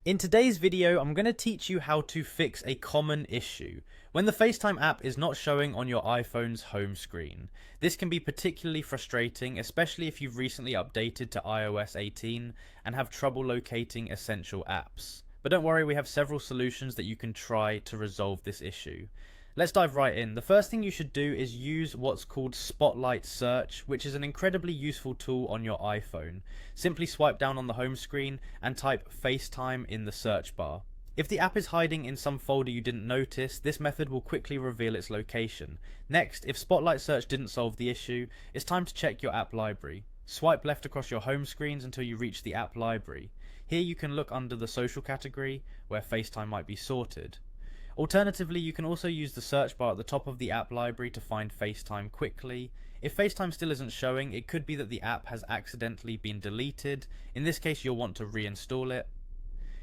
In today's video, I'm going to teach you how to fix a common issue when the FaceTime app is not showing on your iPhone's home screen. This can be particularly frustrating, especially if you've recently updated to iOS 18 and have trouble locating essential apps. But don't worry, we have several solutions that you can try to resolve this issue. Let's dive right in. The first thing you should do is use what's called Spotlight Search, which is an incredibly useful tool on your iPhone. Simply swipe down on the home screen and type FaceTime in the search bar. If the app is hiding in some folder you didn't notice, this method will quickly reveal its location. Next, if Spotlight Search didn't solve the issue, it's time to check your app library. Swipe left across your home screens until you reach the app library. Here you can look under the social category, where FaceTime might be sorted. Alternatively, you can also use the search bar at the top of the app library to find FaceTime quickly. If FaceTime still isn't showing, it could be that the app has accidentally been deleted. In this case, you'll want to reinstall it.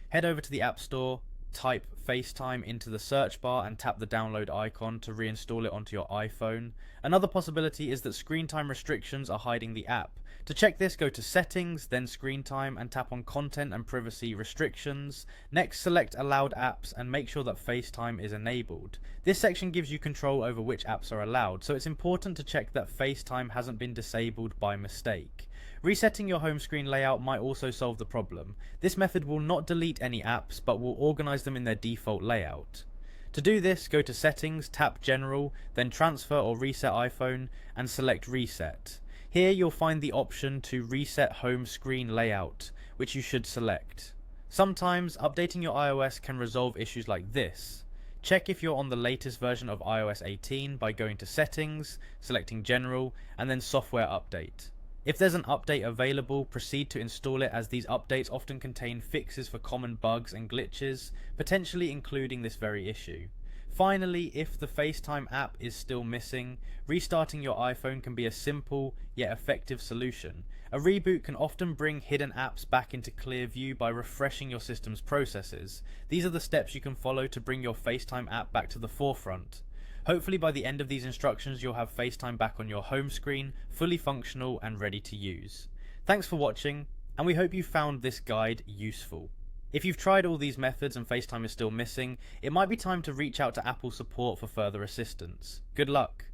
Head over to the App Store, type FaceTime into the search bar and tap the download icon to reinstall it onto your iPhone. Another possibility is that screen time restrictions are hiding the app. To check this, go to Settings, then Screen Time, and tap on Content and Privacy Restrictions. Next, select Allowed Apps and make sure that FaceTime is enabled. This section gives you control over which apps are allowed, so it's important to check that FaceTime hasn't been disabled by mistake. Resetting your home screen layout might also solve the problem. This method will not delete any apps, but will organize them in their default layout. To do this, go to Settings, tap General, then Transfer or Reset iPhone, and select Reset. Here you'll find the option to reset home screen layout, which you should select. Sometimes, updating your iOS can resolve issues like this. Check if you're on the latest version of iOS 18 by going to Settings, selecting General, and then Software Update. If there's an update available, proceed to install it, as these updates often contain fixes for common bugs and glitches, potentially including this very issue. Finally, if the FaceTime app is still missing, restarting your iPhone can be a simple yet effective solution. A reboot can often bring hidden apps back into clear view by refreshing your system's processes. These are the steps you can follow to bring your FaceTime app back to the forefront. Hopefully by the end of these instructions you'll have FaceTime back on your home screen, fully functional and ready to use. Thanks for watching, and we hope you found this guide useful. If you've tried all these methods and FaceTime is still missing, it might be time to reach out to Apple support for further assistance. Good luck!